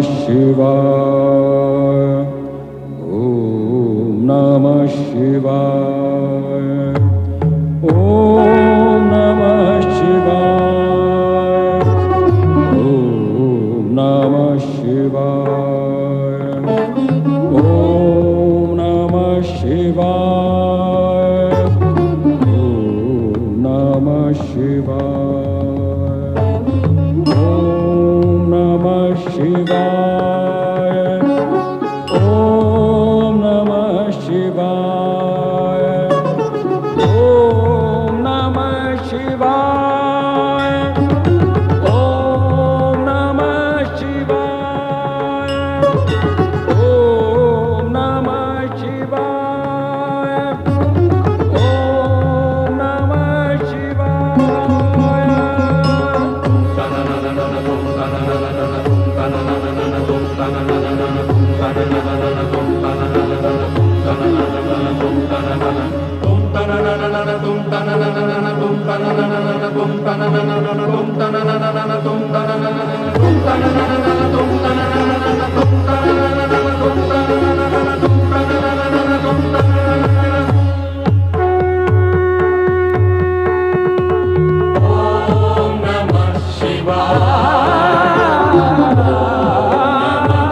शिवाय। ओम नमः शिवाय। ओम नमः शिवाय। ओम नमः शिवाय। ओम नमः शिवाय। ओम नमः शिवाय। ओम नमः शिवाय। ओम नमः शिवाय। ओम नमः शिवाय। ओम नमः शिवाय। ओम नमः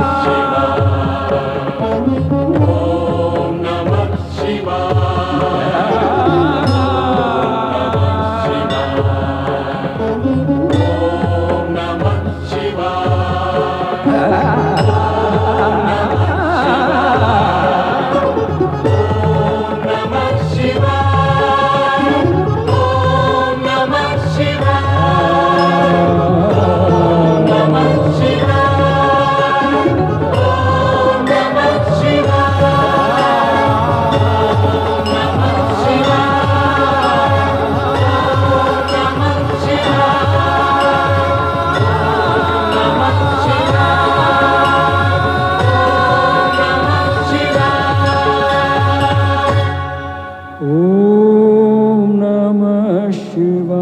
शिवाय। ओम नमः शिवाय। ओम नमः शिवाय।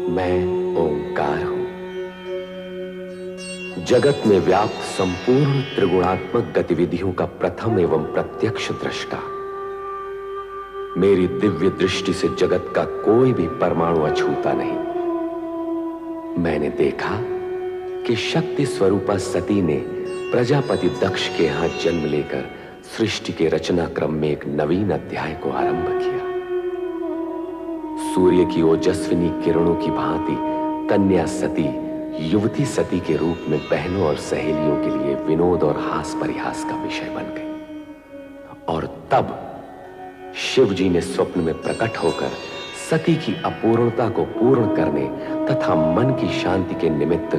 मैं ओंकार हूं, जगत में व्याप्त संपूर्ण त्रिगुणात्मक गतिविधियों का प्रथम एवं प्रत्यक्ष दृष्टा। मेरी दिव्य दृष्टि से जगत का कोई भी परमाणु अछूता नहीं। मैंने देखा कि शक्ति स्वरूपा सती ने प्रजापति दक्ष के यहां जन्म लेकर सृष्टि के रचना क्रम में एक नवीन अध्याय को आरंभ किया। सूर्य की ओजस्विनी किरणों की भांति कन्या सती युवती सती के रूप में बहनों और सहेलियों के लिए विनोद और हास परिहास का विषय बन गई। और तब शिव जी ने स्वप्न में प्रकट होकर सती की अपूर्णता को पूर्ण करने तथा मन की शांति के निमित्त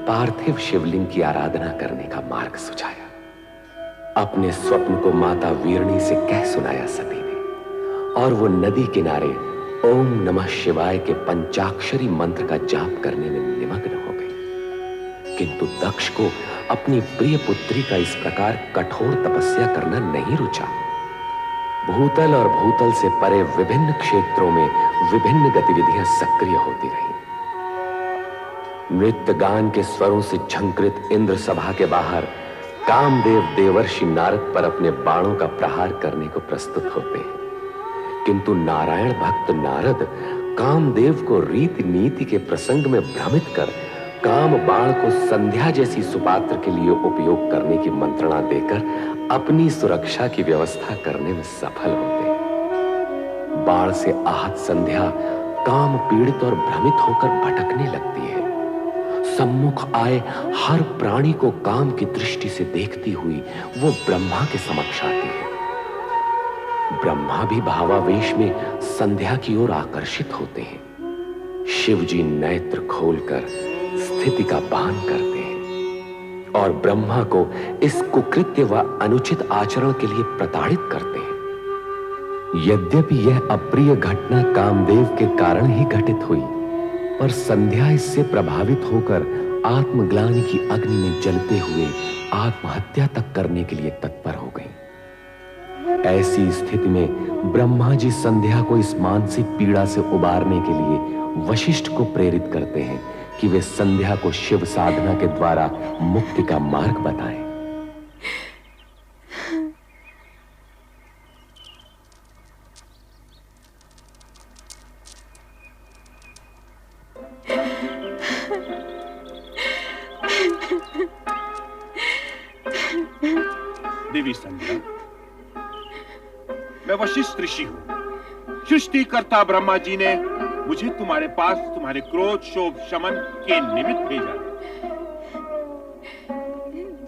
पार्थिव शिवलिंग की आराधना करने का मार्ग सुझाया। अपने स्वप्न को माता वीरणी से कह सुनाया सती ने, और वो नदी किनारे ओम नमः शिवाय के पंचाक्षरी मंत्र का जाप करने में निमग्न हो गई। किंतु दक्ष को अपनी प्रिय पुत्री का इस प्रकार कठोर तपस्या करना नहीं रुचा। भूतल और भूतल से परे विभिन्न क्षेत्रों में विभिन्न गतिविधियां सक्रिय होती रहीं। नृत्य गान के स्वरों से झंकृत इंद्र सभा के बाहर कामदेव देवर्षि नारद पर अपने बाणों का प्रहार करने को प्रस्तुत होते हैं। किंतु नारायण भक्त नारद कामदेव को रीति नीति के प्रसंग में भ्रमित कर काम बाण को संध्या जैसी सुपात्र के लिए उपयोग करने की मंत्रणा देकर अपनी सुरक्षा की व्यवस्था करने में सफल होते हैं। बाण से आहत संध्या काम पीड़ित और भ्रमित होकर भटकने लगती है। सम्मुख आए हर प्राणी को काम की दृष्टि से देखती हुई वो ब्रह्मा के समक्ष आती है। ब्रह्मा भी भावावेश में संध्या की ओर आकर्षित होते हैं। शिव जी नेत्र खोलकर स्थिति का भान करते हैं और ब्रह्मा को इस कुकृत्य व अनुचित आचरण के लिए प्रताड़ित करते हैं। यद्यपि यह अप्रिय घटना कामदेव के कारण ही घटित हुई, पर संध्या इससे प्रभावित होकर आत्मग्लानि की अग्नि में जलते हुए आत्महत्या तक करने के लिए तत्पर हो गईं। ऐसी स्थिति में ब्रह्मा जी संध्या को इस मानसिक पीड़ा से उबारने के लिए वशिष्ठ को प्रेरित करते हैं कि वे संध्या को शिव साधना के द्वारा मुक्ति का मार्ग बताएं। देवी संध्या, मैं वशिष्ठ ऋषि हूं। सृष्टिकर्ता ब्रह्मा जी ने मुझे तुम्हारे पास तुम्हारे क्रोध शोभ शमन के निमित्त भेजा।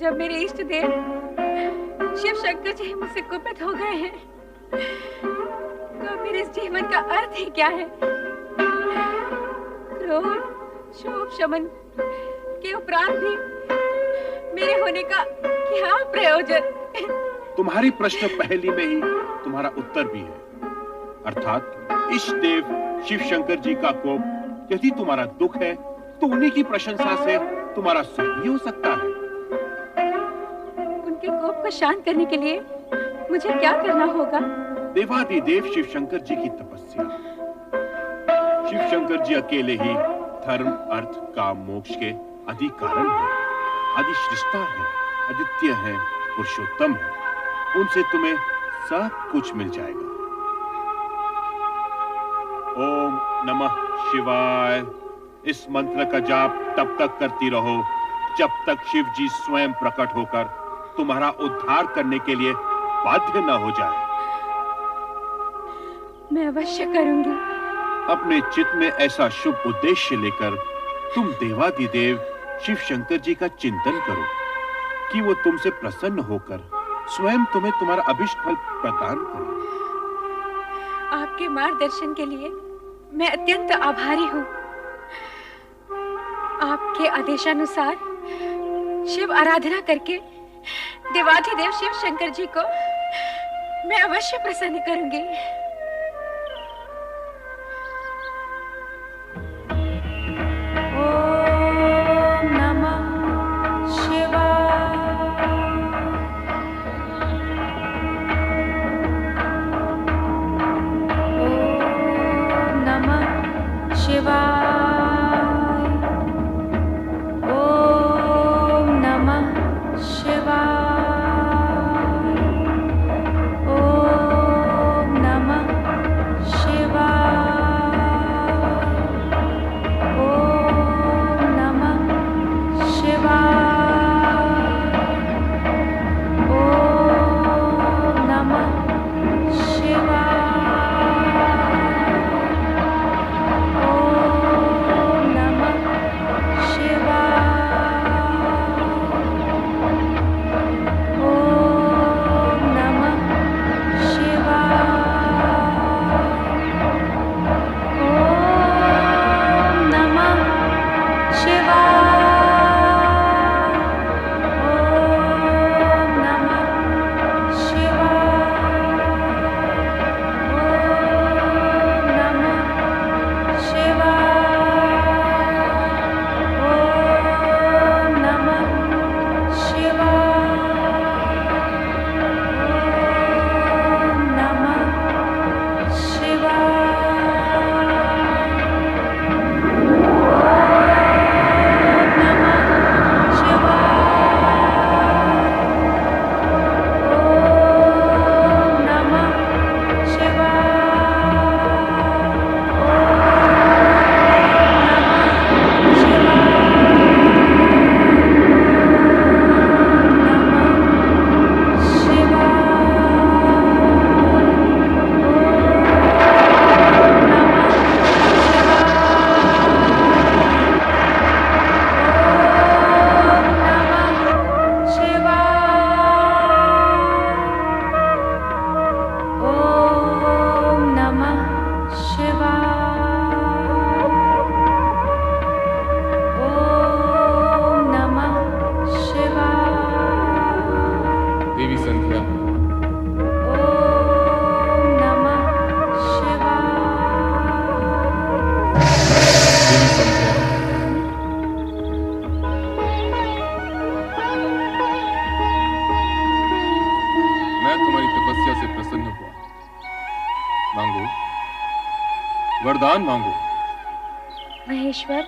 जब मेरे इष्ट देव शिव शंकर जी मुझसे कुपित हो गए हैं, तो मेरे इस जीवन का अर्थ ही क्या है? क्रोध शोभ शमन के उपरांत भी मेरे होने का क्या प्रयोजन? तुम्हारी प्रश्न पहली में ही तुम्हारा उत्तर भी है, अर्थात इष्ट देव शिव शंकर जी का कोप यदि तुम्हारा दुख है तो उन्हीं की प्रशंसा से तुम्हारा सुख भी हो सकता है। उनके कोप को शांत करने के लिए मुझे क्या करना होगा? देवादिदेव शिव शंकर जी की तपस्या। शिव शंकर जी अकेले ही धर्म अर्थ काम मोक्ष के आदि कारण है, आदि सृष्टा है, अद्वितीय है, पुरुषोत्तम है। उनसे तुम्हें सब कुछ मिल जाएगा। ओम नमः शिवाय इस मंत्र का जाप तब तक करती रहो जब तक शिव जी स्वयं प्रकट होकर तुम्हारा उद्धार करने के लिए बाध्य न हो जाए। मैं अवश्य करूंगी। अपने चित्त में ऐसा शुभ उद्देश्य लेकर तुम देवादिदेव शिव शंकर जी का चिंतन करो कि वो तुमसे प्रसन्न होकर स्वयं तुम्हें तुम्हारा अभिष्ट फल प्रदान करे। आपके मार्गदर्शन के लिए मैं अत्यंत आभारी हूँ। आपके आदेशानुसार शिव आराधना करके देवाधिदेव शिव शंकर जी को मैं अवश्य प्रसन्न करूंगी। ओम नमः शिवाय। ओम नमः शिवाय। ओम नमः शिवाय। ओम नमः वरदान मांगो। महेश्वर,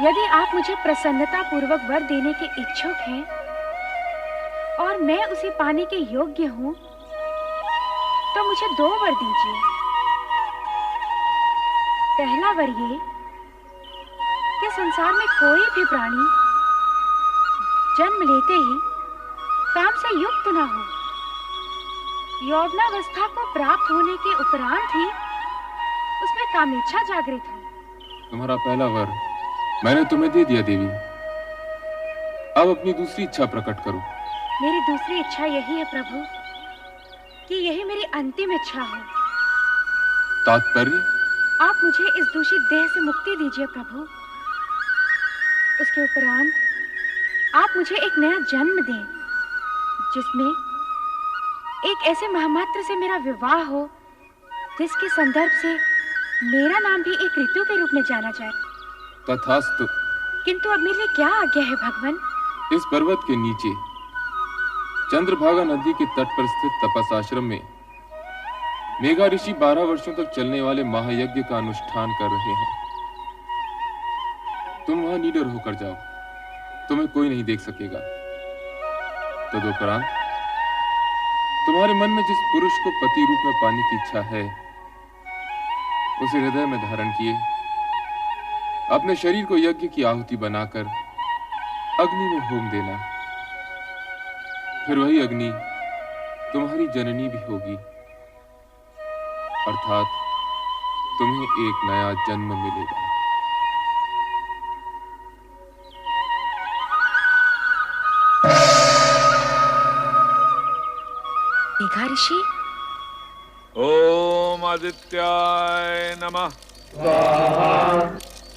यदि आप मुझे प्रसन्नता पूर्वक वर देने के इच्छुक हैं और मैं उसे पाने के योग्य हूं, तो मुझे 2 वर दीजिए। पहला वर ये कि संसार में कोई भी प्राणी जन्म लेते ही काम से युक्त न हो। यौवनावस्था को प्राप्त होने के उपरांत ही उसमें कामेच्छा जागृत हो। तुम्हारा पहला वर मैंने तुम्हें दे दिया देवी। अब अपनी दूसरी इच्छा प्रकट करो। मेरी दूसरी इच्छा यही है प्रभु कि यही मेरी अंतिम इच्छा हो। तात्पर्य? आप मुझे इस दूषित देह से मुक्ति दीजिए प्रभु। उसके उपरांत आप मुझे एक नया जन्म दें, जिसमें एक ऐसे महामात्र से मेरा विवाह हो जिसके संदर्भ से मेरा नाम भी एक ऋतु के रूप में जाना जाए। तथास्तु। किंतु अब मेरे लिए क्या आज्ञा है भगवान? इस पर्वत के नीचे चंद्रभागा नदी के तट पर स्थित तपस आश्रम में मेघा ऋषि 12 वर्षों तक चलने वाले महायज्ञ का अनुष्ठान कर रहे हैं। तुम वहां निडर होकर जाओ, तुम्हें कोई नहीं देख सकेगा। तदुपरांत तुम्हारे मन में जिस पुरुष को पति रूप में पाने की इच्छा है, उसे हृदय में धारण किए अपने शरीर को यज्ञ की आहुति बनाकर अग्नि में होम देना। फिर वही अग्नि तुम्हारी जननी भी होगी, अर्थात तुम्हें एक नया जन्म मिलेगा। मेघा ऋषि। ओम आदित्याय नमः।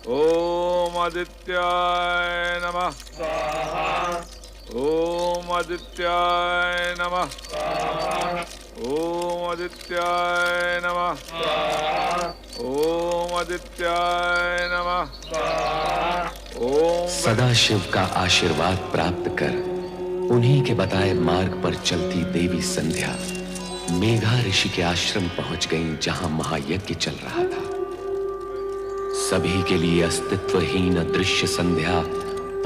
ओम आदित्याय नमः। ओम आदित्याय नमः। ओम आदित्याय नमः। ओम आदित्याय नमः। ओम। सदाशिव का आशीर्वाद प्राप्त कर उन्हीं के बताए मार्ग पर चलती देवी संध्या मेघा ऋषि के आश्रम पहुंच गईं, जहां महायज्ञ चल रहा था। सभी के लिए अस्तित्वहीन अदृश्य संध्या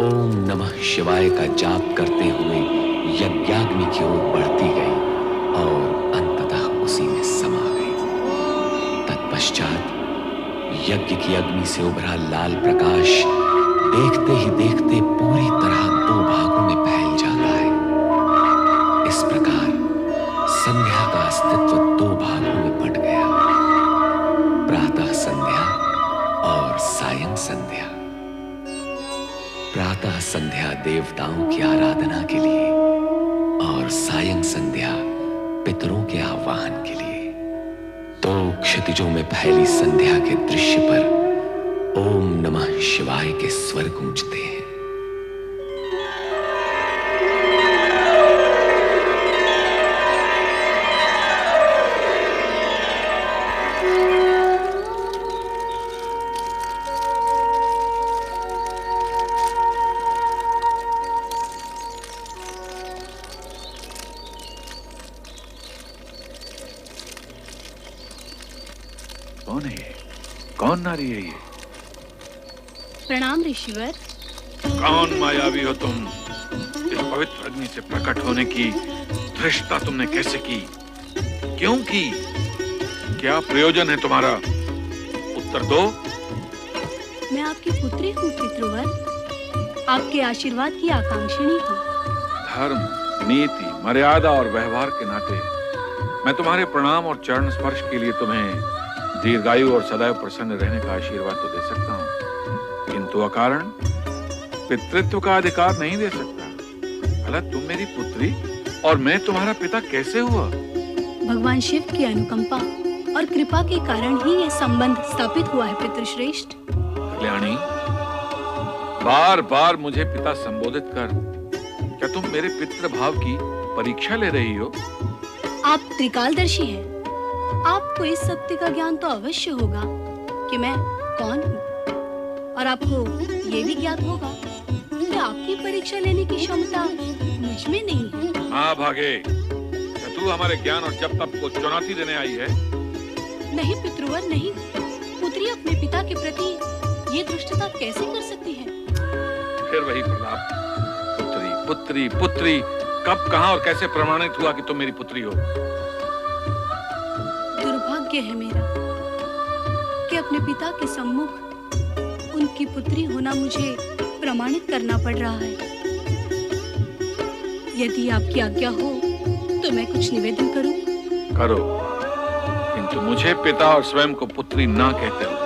ओम नमः शिवाय का जाप करते हुए यज्ञाग्नि की ओर बढ़ती गई और अंततः उसी में समा गई। तत्पश्चात यज्ञ की अग्नि से उभरा लाल प्रकाश देखते ही देखते पूरी तरह 2 भागों में फैल जाता है। इस प्रकार संध्या का अस्तित्व 2 भागों में बट गया, प्रातः संध्या और सायं संध्या। प्रातः संध्या देवताओं की आराधना के लिए और सायं संध्या पितरों के आह्वान के लिए। 2 क्षितिजों में फैली संध्या के दृश्य पर ओम नमः शिवाय के स्वर गूंजते हैं। कौन है ये? कौन नारी है ये? प्रणाम ऋषिवर। कौन मायावी हो तुम? इस पवित्र अग्नि से प्रकट होने की धृष्टता तुमने कैसे की? क्यों की? क्या प्रयोजन है तुम्हारा? उत्तर दो। मैं आपकी पुत्री हूँ पितृवर, आपके आशीर्वाद की आकांक्षिणी हूँ। धर्म, नीति, मर्यादा और व्यवहार के नाते मैं तुम्हारे प्रणाम और चरण स्पर्श के लिए तुम्हें दीर्घायु और सदैव प्रसन्न रहने का आशीर्वाद तो दे सकता हूँ, किंतु अकारण पितृत्व का अधिकार नहीं दे सकता। भला तुम मेरी पुत्री और मैं तुम्हारा पिता कैसे हुआ? भगवान शिव की अनुकंपा और कृपा के कारण ही यह संबंध स्थापित हुआ है पितृश्रेष्ठ। कल्याणी, बार बार मुझे पिता संबोधित कर क्या तुम मेरे पितृभाव की परीक्षा ले रही हो? आप त्रिकालदर्शी हैं। आपको इस सत्य का ज्ञान तो अवश्य होगा कि मैं कौन हूँ, और आपको ये भी ज्ञात होगा कि आपकी परीक्षा लेने की क्षमता मुझ में नहीं है। हाँ भागे, क्या तू हमारे ज्ञान और जप तप को चुनौती देने आई है? नहीं पितृवर नहीं, पिता के प्रति ये दुष्टता कैसे कर सकती हैं? फिर वही प्रलाप, पुत्री पुत्री पुत्री। कब, कहां और कैसे प्रमाणित हुआ कि तुम मेरी पुत्री हो? दुर्भाग्य है मेरा कि अपने पिता के सम्मुख उनकी पुत्री होना मुझे प्रमाणित करना पड़ रहा है। यदि आपकी आज्ञा हो तो मैं कुछ निवेदन करूं? करो, किंतु मुझे पिता और स्वयं को पुत्री ना कहते हो।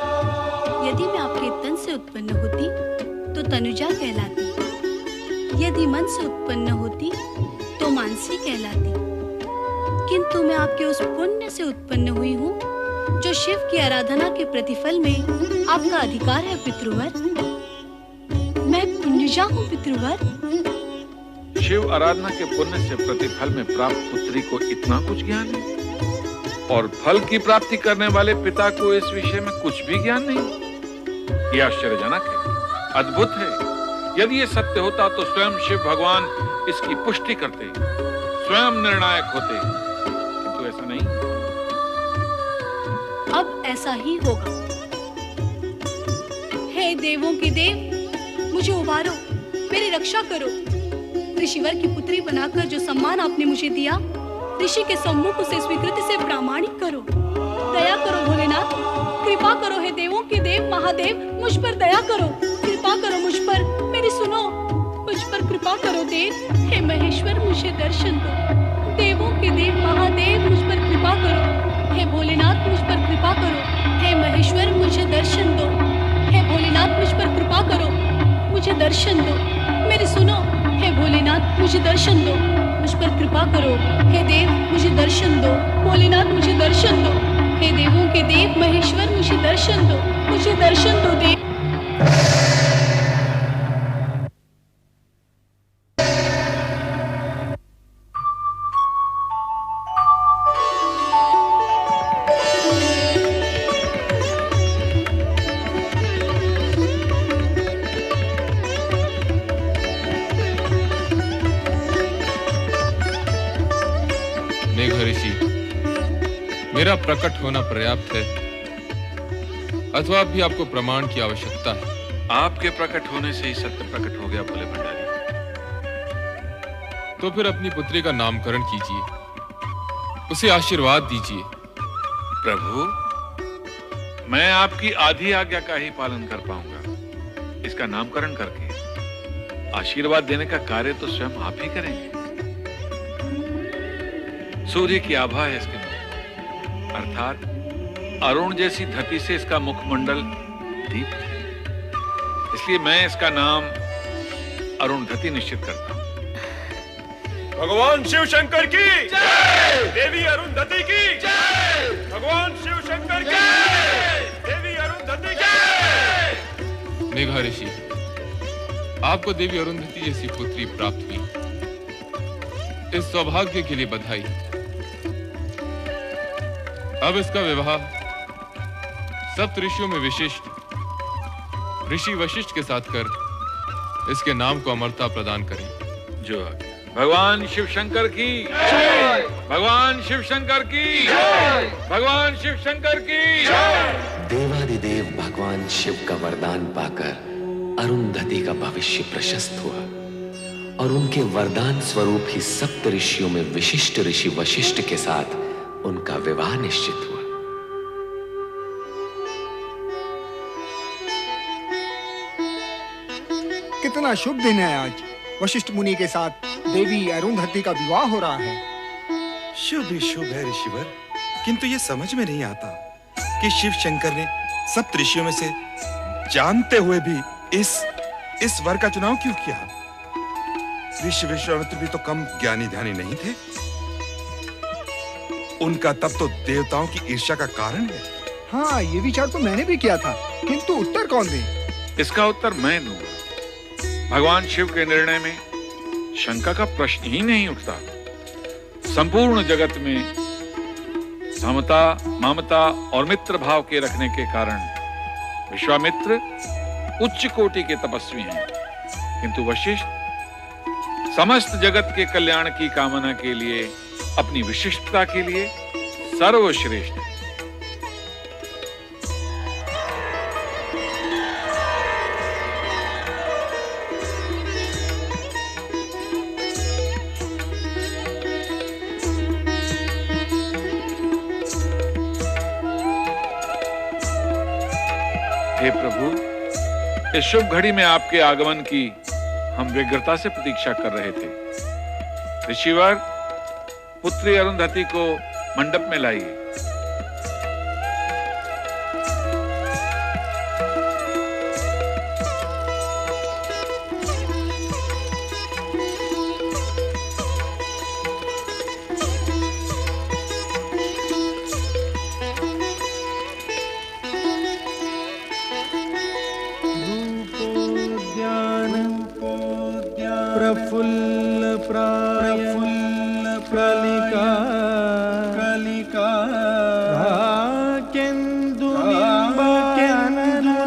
यदि मैं आपके तन से उत्पन्न होती तो तनुजा कहलाती, यदि मन से उत्पन्न होती तो मानसी कहलाती, किंतु मैं आपके उस पुण्य से उत्पन्न हुई हूँ जो शिव की आराधना के प्रतिफल में आपका अधिकार है पितृवर। मैं पुण्यजा हूँ पितृवर। शिव आराधना के पुण्य से प्रतिफल में प्राप्त पुत्री को इतना कुछ ज्ञान है, और फल की प्राप्ति करने वाले पिता को इस विषय में कुछ भी ज्ञान नहीं। यह आश्चर्यजनक है, अद्भुत है। यदि ये सत्य होता तो स्वयं शिव भगवान इसकी पुष्टि करते, स्वयं निर्णायक होते, किंतु ऐसा नहीं। अब ऐसा ही होगा। हे देवों के देव, मुझे उबारो, मेरी रक्षा करो। ऋषिवर की पुत्री बनाकर जो सम्मान आपने मुझे दिया, ऋषि के सम्मुख उसे स्वीकृति से प्रामाणिक करो। दया करो भोलेनाथ, कृपा करो। हे देवों के देव महादेव, मुझ पर दया करो, कृपा करो मुझ पर। मेरी सुनो, मुझ पर कृपा करो देव। हे महेश्वर, मुझे दर्शन दो। देवों के देव महादेव, मुझ पर कृपा करो। हे भोलेनाथ, मुझ पर कृपा करो। हे महेश्वर, मुझे दर्शन दो। हे भोलेनाथ, मुझ पर कृपा करो, मुझे दर्शन दो। मेरी सुनो, हे भोलेनाथ, मुझे दर्शन दो, मुझ पर कृपा करो। हे देव, मुझे दर्शन दो। भोलेनाथ, मुझे दर्शन दो। हे देवों के देव महेश्वर, मुझे दर्शन दो, मुझे दर्शन दो देव। मेरा प्रकट होना पर्याप्त है अथवा भी आपको प्रमाण की आवश्यकता है? आपके प्रकट होने से ही सत्य प्रकट हो गया भोले भंडारी। तो फिर अपनी पुत्री का नामकरण कीजिए, उसे आशीर्वाद दीजिए। प्रभु, मैं आपकी आधी आज्ञा का ही पालन कर पाऊंगा। इसका नामकरण करके आशीर्वाद देने का कार्य तो स्वयं आप ही करेंगे। सूर्य की आभा है इसके मुख, अर्थात अरुण जैसी धरती से इसका मुखमंडल दीप है। इसलिए मैं इसका नाम अरुणधति निश्चित करता हूं। भगवान शिव शंकर की जय, देवी अरुणधति की जय। भगवान शिव शंकर की जय, देवी अरुणधति की जय। मेघा ऋषि, आपको देवी अरुणधति जैसी पुत्री प्राप्त हुई, इस सौभाग्य के लिए बधाई। अब इसका विवाह सप्त ऋषियों में विशिष्ट ऋषि वशिष्ठ के साथ कर इसके नाम को अमरता प्रदान करें। जो भगवान शिव शंकर की जय, भगवान शिव शंकर की जय, भगवान शिव शंकर की जय। देवादिदेव भगवान शिव का वरदान पाकर अरुणधति का भविष्य प्रशस्त हुआ और उनके वरदान स्वरूप ही सप्त ऋषियों में विशिष्ट ऋषि वशिष्ठ के साथ उनका विवाह निश्चित हुआ। कितना शुभ दिन है आज। वशिष्ठ मुनि के साथ देवी अरुणधति का विवाह हो रहा है। शुभ ही शुभ है ऋषिवर, किंतु ये समझ में नहीं आता कि शिव शंकर ने सप्त ऋषियों में से जानते हुए भी इस वर का चुनाव क्यों किया? ऋषि विश्वामित्र भी तो कम ज्ञानी ध्यानी नहीं थे। उनका तप तो देवताओं की ईर्ष्या का कारण है। हाँ, ये विचार तो मैंने भी किया था, किंतु उत्तर कौन दे? इसका उत्तर मैं दूंगा। भगवान शिव के निर्णय में शंका का प्रश्न ही नहीं उठता। संपूर्ण जगत में समता, ममता और मित्र भाव के रखने के कारण विश्वामित्र उच्च कोटि के तपस्वी हैं, किंतु वशिष्ठ समस्त जगत के कल्याण की कामना के लिए, अपनी विशिष्टता के लिए सर्वश्रेष्ठ है। हे प्रभु, इस शुभ घड़ी में आपके आगमन की हम व्यग्रता से प्रतीक्षा कर रहे थे। ऋषिवर, पुत्री अरुंधति को मंडप में लाइए। प्रफुल्ल प्रफुल्ल कलिका कलिका केंदु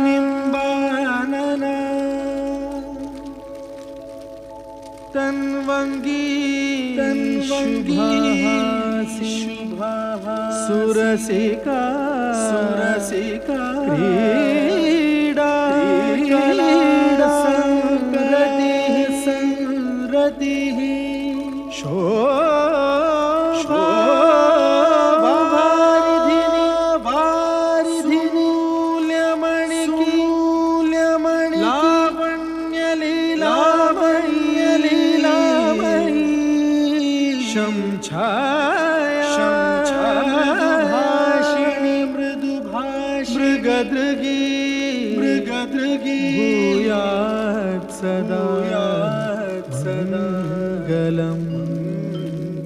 निंबानन तन्वंगी शुभा सुरसिका सुरसिका क्रीडा सदा गलम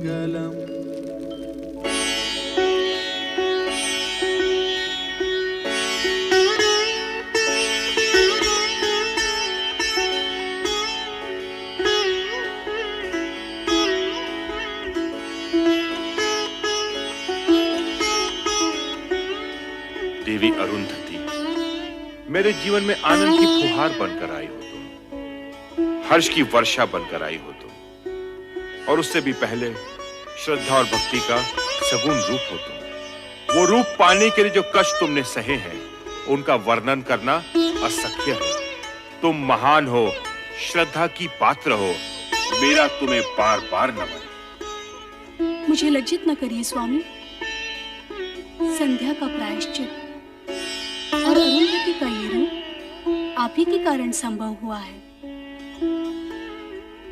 गलम। देवी अरुंधति, मेरे जीवन में आनंद की फुहार बनकर आई हो तुम, हर्ष की वर्षा बनकर आई हो तुम, और उससे भी पहले श्रद्धा और भक्ति का सगुण रूप हो तुम। वो रूप पाने के लिए जो कष्ट तुमने सहे हैं, उनका वर्णन करना असख्य है। तुम महान हो, श्रद्धा की पात्र हो, मेरा तुम्हें बार बार नमन। मुझे लज्जित न करिए स्वामी। संध्या का प्रायश्चित और अरुंधति का ये रूप आप ही के कारण संभव हुआ है।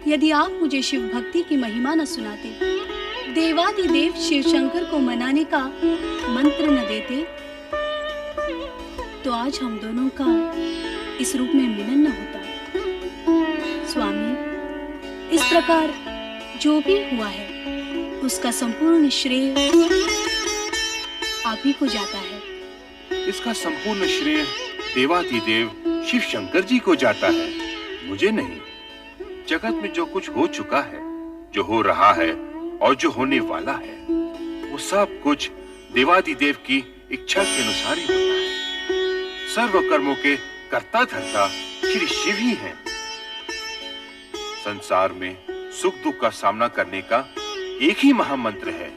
यदि आप मुझे शिव भक्ति की महिमा न सुनाते, देवादिदेव शिव शंकर को मनाने का मंत्र न देते, तो आज हम दोनों का इस रूप में मिलन न होता। स्वामी, इस प्रकार जो भी हुआ है, उसका संपूर्ण श्रेय आप ही को जाता है। इसका संपूर्ण श्रेय देवादिदेव शिव शंकर जी को जाता है, मुझे नहीं। जगत में जो कुछ हो चुका है, जो हो रहा है और जो होने वाला है, वो सब कुछ देवादिदेव की इच्छा के अनुसार ही होता है। सर्व कर्मों के कर्ता धर्ता श्री शिव ही हैं। संसार में सुख दुख का सामना करने का एक ही महामंत्र है,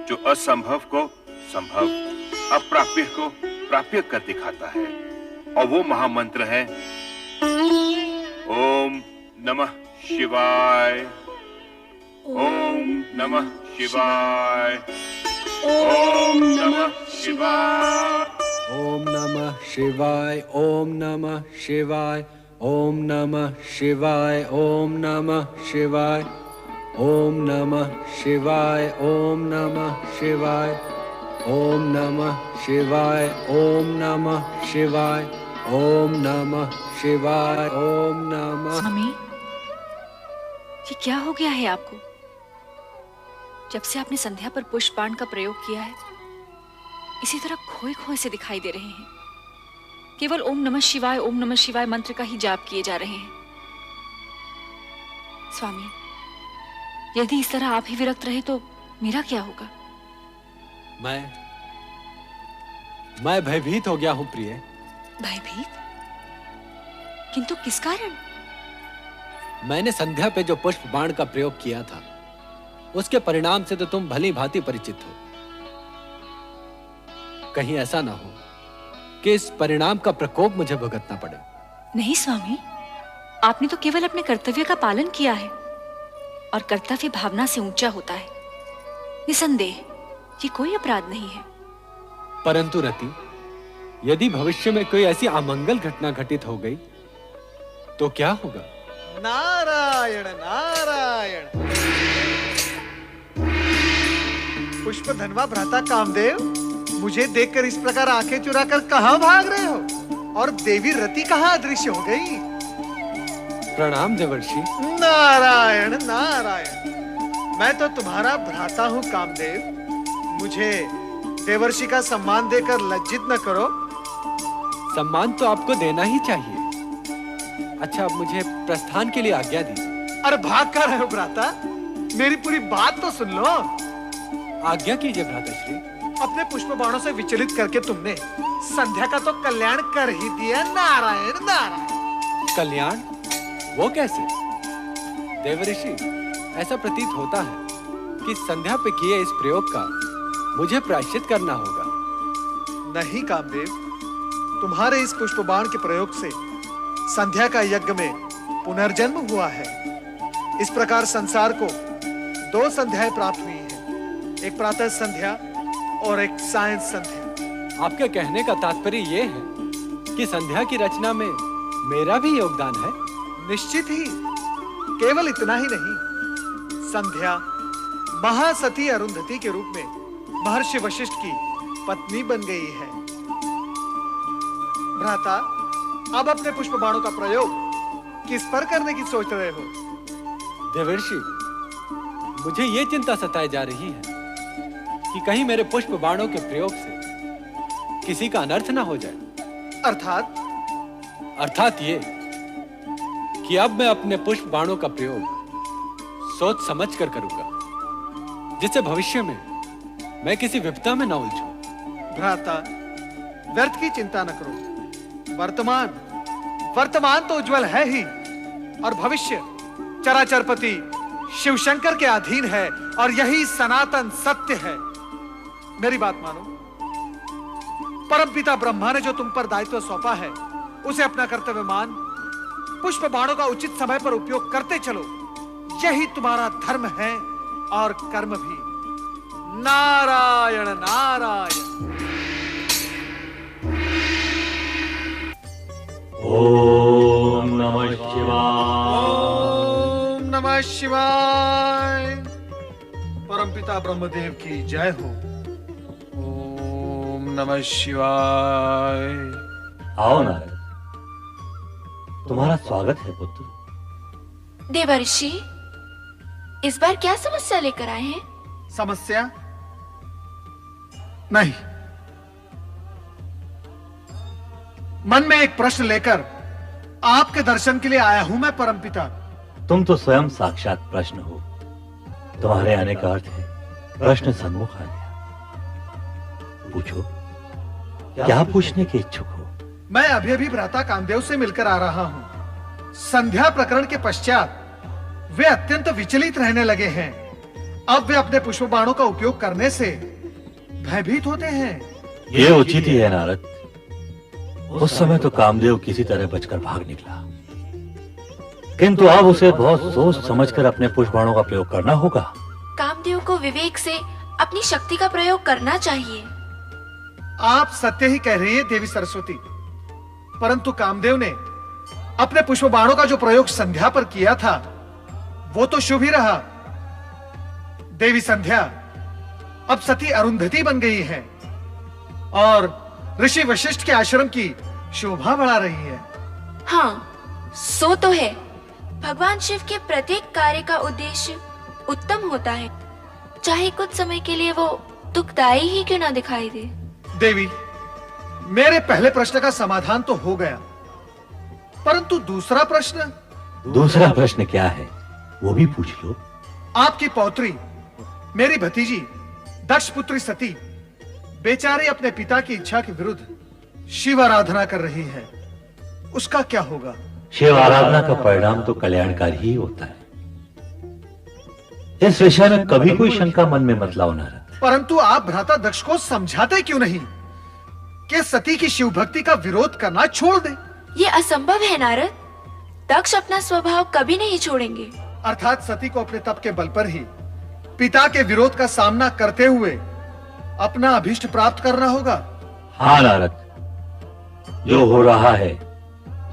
जो असंभव को संभव, अप्राप्य को प्राप्य कर दिखाता है, और वो महामंत्र है ओम नमः शिवाय। ओम नमः शिवाय। ओम नमः शिवाय। ओम नमः शिवाय। ओम नमः शिवाय। ओम नमः शिवाय। ओम नमः शिवाय। ओम नमः शिवाय। ओम नमः शिवाय। ओम नमः शिवाय। ओम नमः शिवाय। ओम नमः शिवाय। ओम नमः। स्वामी, ये क्या हो गया है आपको? जब से आपने संध्या पर पुष्पबाण का प्रयोग किया है, इसी तरह खोए खोए से दिखाई दे रहे हैं। केवल ओम नमः शिवाय मंत्र का ही जाप किए जा रहे हैं। स्वामी, यदि इस तरह आप ही विरक्त रहे तो मेरा क्या होगा? मैं भयभीत हो गया हूं प्रिय। भयभीत? किंतु किस कारण? मैंने संध्या पे जो पुष्प बाण का प्रयोग किया था, उसके परिणाम से तो तुम भली भांति परिचित हो। कहीं ऐसा ना हो कि इस परिणाम का प्रकोप मुझे भुगतना पड़े। नहीं स्वामी, आपने तो केवल अपने कर्तव्य का पालन किया है, और कर्तव्य भावना से ऊंचा होता है। निसंदेह ये कोई अपराध नहीं है। परंतु रति, यदि भविष्य में कोई ऐसी अमंगल घटना घटित हो गई तो क्या होगा? नारायण नारायण। पुष्पधनवा भ्राता कामदेव, मुझे देखकर इस प्रकार आंखें चुराकर कहां भाग रहे हो? और देवी रति कहां अदृश्य हो गई? प्रणाम देवर्षि। नारायण नारायण। मैं तो तुम्हारा भ्राता हूं कामदेव, मुझे देवर्षि का सम्मान देकर लज्जित न करो। सम्मान तो आपको देना ही चाहिए। अच्छा, अब मुझे प्रस्थान के लिए आज्ञा दीजिए। अरे भाग कर रहे हो भ्राता? मेरी पूरी बात तो सुन लो। आज्ञा कीजिए भ्राताश्री। अपने पुष्प बाणों से विचलित करके तुमने संध्या का तो कल्याण कर ही दिया। नारायण नारायण। कल्याण? वो कैसे? देवर्षि, ऐसा प्रतीत होता है कि संध्या पे किए इस प्रयोग का मुझे प्रायश्चित करना होगा। नहीं कामदेव, तुम्हारे इस पुष्प बाण के प्रयोग से संध्या का यज्ञ में पुनर्जन्म हुआ है। इस प्रकार संसार को 2 संध्याएं प्राप्त हुई हैं, एक प्रातः संध्या और एक सायं संध्या। आपके कहने का तात्पर्य ये है कि संध्या की रचना में मेरा भी योगदान है? निश्चित ही। केवल इतना ही नहीं, संध्या महासती अरुंधति के रूप में महर्षि वशिष्ठ की पत्नी बन गई है। भ्राता, अब अपने पुष्प बाणों का प्रयोग किस पर करने की सोच रहे हो? देवर्षि, मुझे ये चिंता सताई जा रही है कि कहीं मेरे पुष्प बाणों के प्रयोग से किसी का अनर्थ ना हो जाए। अर्थात? अर्थात ये कि अब मैं अपने पुष्प बाणों का प्रयोग सोच समझ कर करूंगा, जिससे भविष्य में मैं किसी विपदा में न उलझूं। भ्राता, व्यर्थ की चिंता न करो। वर्तमान तो उज्जवल है ही, और भविष्य चराचरपति शिवशंकर के अधीन है, और यही सनातन सत्य है। मेरी बात मानो। परमपिता ब्रह्मा ने जो तुम पर दायित्व सौंपा है, उसे अपना कर्तव्य मान पुष्प बाणों का उचित समय पर उपयोग करते चलो। यही तुम्हारा धर्म है और कर्म भी। नारायण नारायण। ओम नमः शिवाय। ओम नमः शिवाय। परमपिता ब्रह्मदेव की जय हो। ओम नमः शिवाय। आओ नारद, तुम्हारा स्वागत है पुत्र। देवर्षि, इस बार क्या समस्या लेकर आए हैं? समस्या नहीं, मन में एक प्रश्न लेकर आपके दर्शन के लिए आया हूं मैं परमपिता। तुम तो स्वयं साक्षात प्रश्न हो। तुम्हारे आने का अर्थ है प्रश्न सन्मुख आ गया। पूछो, क्या पूछने के इच्छुक हो? मैं अभी भ्राता कामदेव से मिलकर आ रहा हूं। संध्या प्रकरण के पश्चात वे अत्यंत विचलित रहने लगे हैं। अब वे अपने पुष्प बाणों का उपयोग करने से भयभीत होते हैं। ये उचित ही है नारद। उस समय तो कामदेव किसी तरह बचकर भाग निकला, किंतु अब उसे बहुत सोच समझकर अपने पुष्प बाणों का प्रयोग करना होगा। कामदेव को विवेक से अपनी शक्ति का प्रयोग करना चाहिए। आप सत्य ही कह रही हैं देवी सरस्वती, परंतु कामदेव ने अपने पुष्प बाणों का जो प्रयोग संध्या पर किया था, वो तो शुभ ही रहा। देवी संध्या अब सती अरुंधति बन गई है और ऋषि वशिष्ठ के आश्रम की शोभा बढ़ा रही है। हाँ, सो तो है। भगवान शिव के प्रत्येक कार्य का उद्देश्य उत्तम होता है, चाहे कुछ समय के लिए वो दुखदायी ही क्यों ना दिखाई दे। देवी, मेरे पहले प्रश्न का समाधान तो हो गया, परंतु दूसरा प्रश्न? दूसरा प्रश्न क्या है, वो भी पूछ लो। आपकी पौत्री, मेरी भतीजी दक्ष पुत्री सती बेचारी अपने पिता की इच्छा के विरुद्ध शिव आराधना कर रही है, उसका क्या होगा? शिव आराधना का परिणाम तो कल्याणकारी ही होता है। इस विषय में कभी कोई शंका मन में मत लाओ नारद। परंतु आप भ्राता दक्ष को समझाते क्यों नहीं कि सती की शिव भक्ति का विरोध करना छोड़ दे? ये असंभव है नारद। दक्ष अपना स्वभाव कभी नहीं छोड़ेंगे। अर्थात सती को अपने तप के बल पर ही पिता के विरोध का सामना करते हुए अपना अभीष्ट प्राप्त करना होगा। हाँ नारद, जो हो रहा है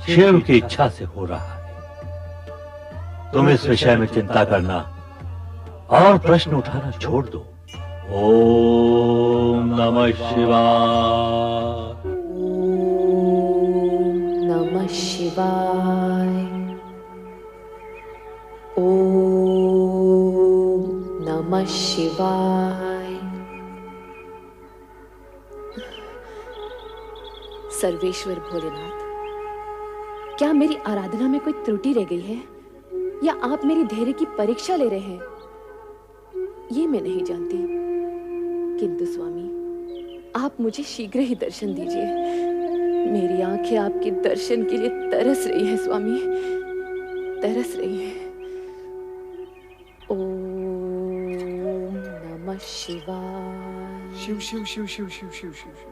शिव की इच्छा से हो रहा है। तुम इस विषय में चिंता करना और प्रश्न उठाना छोड़ दो। ओम नमः शिवाय। ओम नमः शिवाय। ओम नमः शिवाय। सर्वेश्वर भोलेनाथ, क्या मेरी आराधना में कोई त्रुटि रह गई है या आप मेरी धैर्य की परीक्षा ले रहे हैं, ये मैं नहीं जानती। किंतु स्वामी, आप मुझे शीघ्र ही दर्शन दीजिए। मेरी आंखें आपके दर्शन के लिए तरस रही हैं स्वामी, तरस रही हैं। ओम नमः शिवाय। शिव शिव शिव शिव शिव शिव शिव।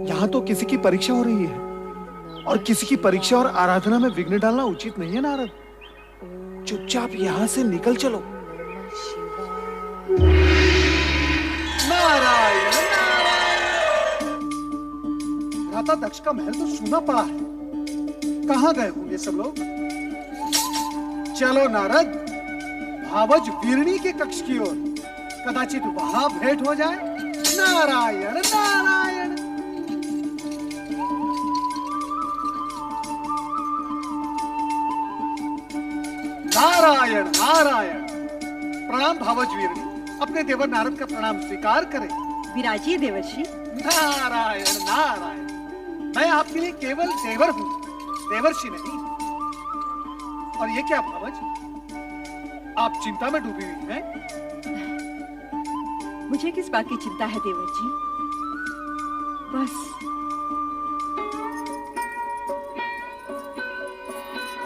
यहाँ तो किसी की परीक्षा हो रही है और किसी की परीक्षा और आराधना में विघ्न डालना उचित नहीं है नारद। चुपचाप यहाँ से निकल चलो। नारायण नारायण। भ्राता दक्ष का महल तो सूना पड़ा है, कहाँ गए होंगे सब लोग? चलो नारद, भावज वीरणी के कक्ष की ओर, कदाचित वहां भेंट हो जाए। नारायण नारायण। नारायण नारायण। प्रणाम भावज वीरणी, अपने देवर नारद का प्रणाम स्वीकार करें। विराजिए देवर्षि। नारायण नारायण। मैं आपके लिए केवल देवर हूँ, देवर्षि नहीं। और ये क्या भावज, आप चिंता में डूबी हुई हैं? मुझे किस बात की चिंता है देवर जी? बस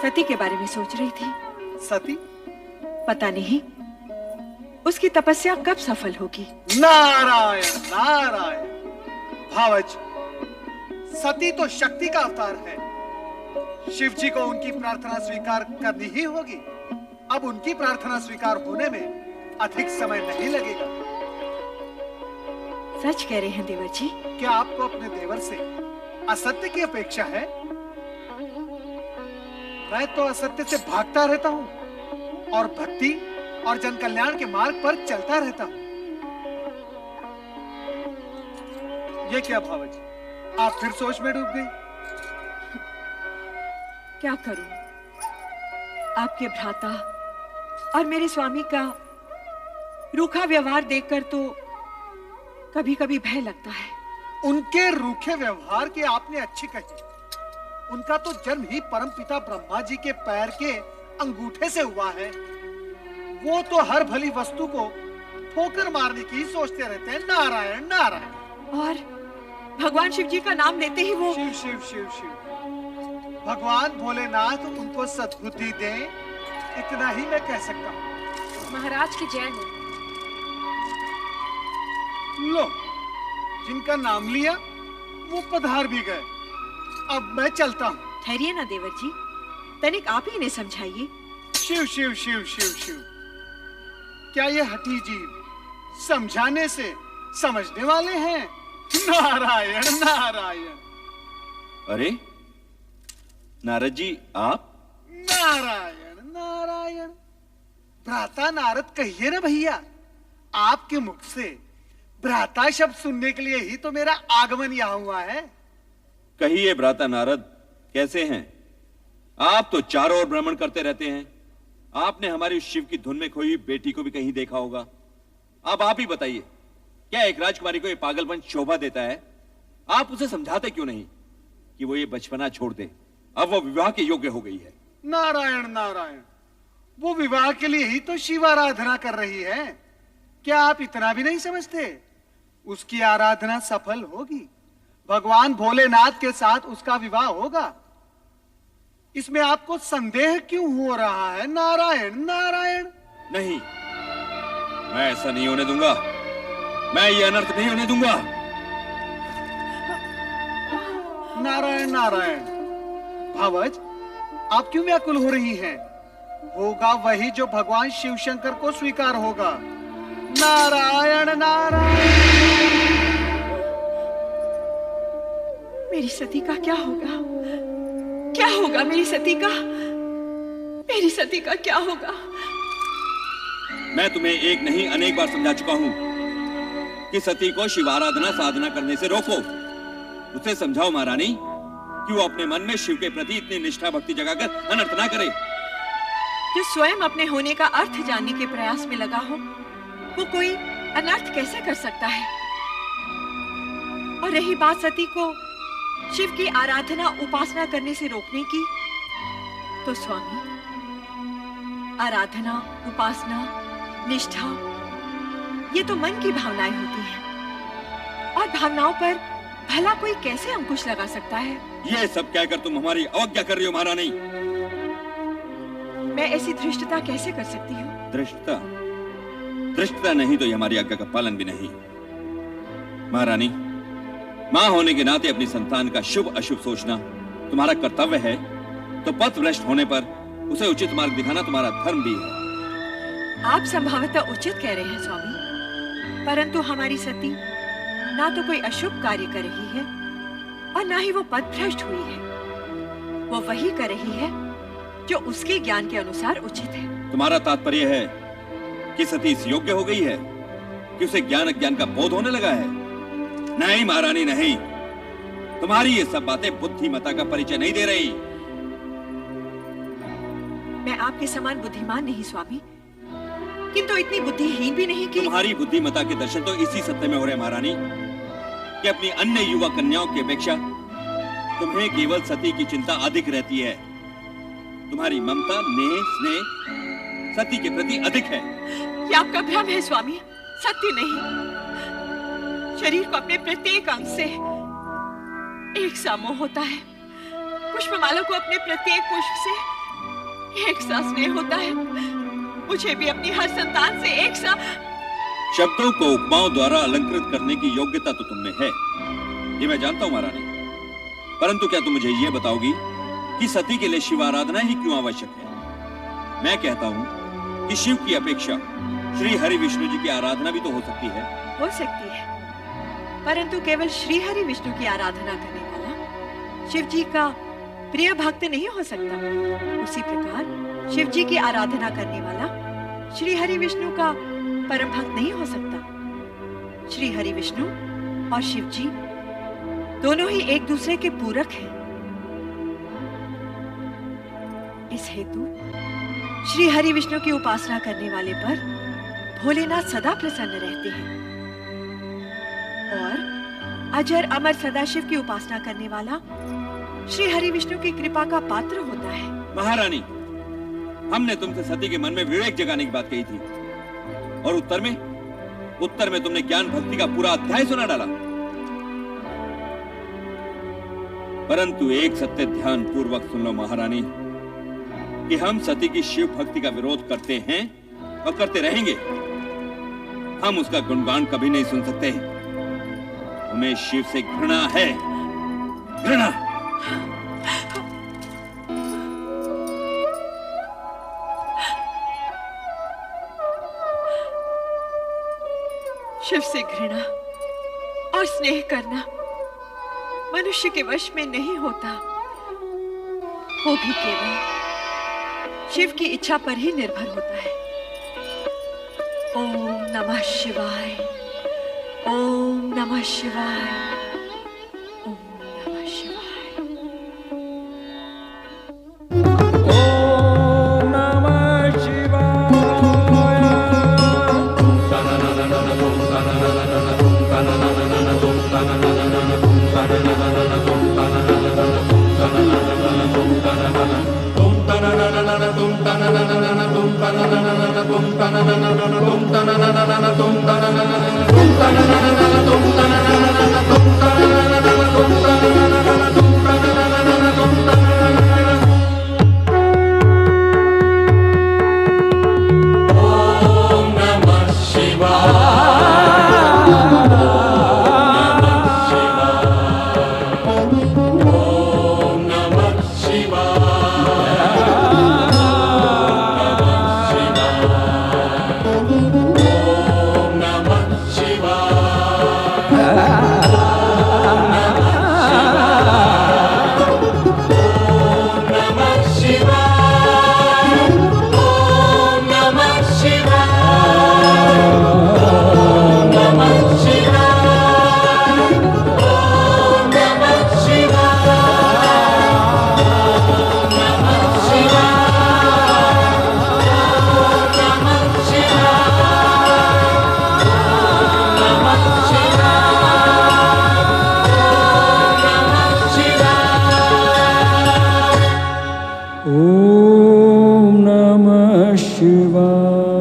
सती के बारे में सोच रही थी। सती? पता नहीं उसकी तपस्या कब सफल होगी। नारायण नारायण। भावज, सती तो शक्ति का अवतार है। शिव जी को उनकी प्रार्थना स्वीकार करनी ही होगी। अब उनकी प्रार्थना स्वीकार होने में अधिक समय नहीं लगेगा। सच कह रहे हैं देवर जी। क्या आपको अपने देवर से असत्य की अपेक्षा है? मैं तो असत्य से भागता रहता हूँ और भक्ति और जन कल्याण के मार्ग पर चलता रहता हूँ। ये क्या भावज, आप फिर सोच में डूब गई? क्या करूं? आपके भ्राता और मेरे स्वामी का रूखा व्यवहार देखकर तो कभी कभी भय लगता है। उनके रूखे व्यवहार की आपने अच्छी कही। उनका तो जन्म ही परमपिता ब्रह्मा जी के पैर के अंगूठे से हुआ है। वो तो हर भली वस्तु को ठोकर मारने की सोचते रहते हैं। नारायण नारायण। और भगवान शिव जी का नाम लेते ही वो शिव शिव शिव शिव। भगवान भोलेनाथ उनको सद्बुद्धि दें, इतना ही मैं कह सकता हूँ। महाराज की जय हो। लो, जिनका नाम लिया वो पधार भी गए। अब मैं चलता हूँ। ठहरिए ना देवर जी, तनिक आप ही इन्हें समझाइए। शिव शिव शिव शिव शिव। क्या ये हठी जीव समझाने से समझने वाले हैं? नारायण नारायण। अरे नारद जी, आप? नारायण नारायण। भ्राता नारद कहिए ना भैया। आपके मुख से भ्राता शब्द सुनने के लिए ही तो मेरा आगमन यहाँ हुआ है। कहिए भ्राता नारद, कैसे हैं आप? तो चारों ओर भ्रमण करते रहते हैं। आपने हमारी शिव की धुन में खोई बेटी को भी कहीं देखा होगा। अब आप ही बताइए, क्या एक राजकुमारी को ये पागलपन शोभा देता है? आप उसे समझाते क्यों नहीं कि वो ये बचपना छोड़ दे? अब वो विवाह के योग्य हो गई है। नारायण नारायण। वो विवाह के लिए ही तो शिव आराधना कर रही है। क्या आप इतना भी नहीं समझते? उसकी आराधना सफल होगी। भगवान भोलेनाथ के साथ उसका विवाह होगा। इसमें आपको संदेह क्यों हो रहा है? नारायण नारायण। नहीं, मैं ऐसा नहीं होने दूंगा। मैं ये अनर्थ नहीं होने दूंगा। नारायण नारायण। भावज, आप क्यों व्याकुल हो रही हैं? होगा वही जो भगवान शिव शंकर को स्वीकार होगा। नारायण नारायण। मेरी सती का क्या होगा? क्या होगा मेरी सती का? मेरी सती का क्या होगा? मैं तुम्हें एक नहीं अनेक बार समझा चुका हूं कि सती को शिवाराधना साधना करने से रोको। उसे समझाओ महारानी कि वो अपने मन में शिव के प्रति इतनी निष्ठा भक्ति जगाकर अनर्थ ना करे। जो स्वयं अपने होने का अर्थ जानने के प्रयास में लगा हो, वो कोई अनर्थ कैसे कर सकता है? और रही बात सती को शिव की आराधना उपासना करने से रोकने की, तो स्वामी, आराधना, उपासना, निष्ठा, ये तो मन की भावनाएं होती हैं, और भावनाओं पर भला कोई कैसे अंकुश लगा सकता है? ये सब कहकर तुम हमारी अवज्ञा कर रही हो महारानी। मैं ऐसी धृष्टता कैसे कर सकती हूँ? धृष्टता? धृष्टता नहीं तो ये हमारी आज्ञा का पालन भी नहीं। महारानी, मां होने के नाते अपनी संतान का शुभ अशुभ सोचना तुम्हारा कर्तव्य है, तो पथ भ्रष्ट होने पर उसे उचित मार्ग दिखाना तुम्हारा धर्म भी है। आप संभवतः उचित कह रहे हैं स्वामी, परंतु हमारी सती ना तो कोई अशुभ कार्य कर रही है और ना ही वो पथ भ्रष्ट हुई है। वो वही कर रही है जो उसके ज्ञान के अनुसार उचित है। तुम्हारा तात्पर्य है कि सती इस योग्य हो गई है कि उसे ज्ञान अज्ञान का बोध होने लगा है? नहीं महारानी, नहीं। तुम्हारी ये सब बातें बुद्धिमता का परिचय नहीं दे रही। मैं आपके समान बुद्धिमान नहीं स्वामी, किंतु इतनी बुद्धिहीन भी नहीं कि तुम्हारी बुद्धिमता के दर्शन तो इसी सत्य में हो रहे महारानी कि अपनी अन्य युवा कन्याओं की अपेक्षा तुम्हें केवल सती की चिंता अधिक रहती है। तुम्हारी ममता, नेह, स्नेह सती के प्रति अधिक है। ये आपका भ्रम है स्वामी, सत्य नहीं। शरीर को अपने प्रत्येक अंग से एक सा मोह होता है। पुष्पमाला को अपने प्रत्येक पुष्प से एक सा स्नेह होता है। मुझे भी अपनी हर संतान से एक सा। शब्दों को उपमाओं द्वारा अलंकृत करने की योग्यता तो तुमने है, ये मैं जानता हूं महारानी, परंतु क्या तुम मुझे ये बताओगी कि सती के लिए शिव आराधना ही क्यों आवश्यक है? मैं कहता हूं कि शिव की अपेक्षा श्री हरि विष्णु जी की आराधना भी तो हो सकती है। हो सकती है, परंतु केवल श्री हरि विष्णु की आराधना करने वाला शिव जी का प्रिय भक्त नहीं हो सकता। उसी प्रकार शिव जी की आराधना करने वाला श्री हरि विष्णु का परम भक्त नहीं हो सकता। श्री हरि विष्णु और शिव जी दोनों ही एक दूसरे के पूरक हैं। इस हेतु श्री हरि विष्णु की उपासना करने वाले पर भोलेनाथ सदा प्रसन्न रहते हैं, और अजर अमर सदाशिव की उपासना करने वाला श्री हरि विष्णु की कृपा का पात्र होता है। महारानी, हमने तुमसे सती के मन में विवेक जगाने की बात कही थी, और उत्तर में तुमने ज्ञान भक्ति का पूरा अध्याय सुना डाला। परंतु एक सत्य ध्यान पूर्वक सुन लो महारानी कि हम सती की शिव भक्ति का विरोध करते हैं और करते रहेंगे। हम उसका गुणगान कभी नहीं सुन सकते। हमें शिव से घृणा है, घृणा। शिव से घृणा और स्नेह करना मनुष्य के वश में नहीं होता। वो भी केवल शिव की इच्छा पर ही निर्भर होता है। ओम नमः शिवाय, ओम नमः शिवाय, ओम नमः शिवाय। ओम नमः शिवाय। शिवाय।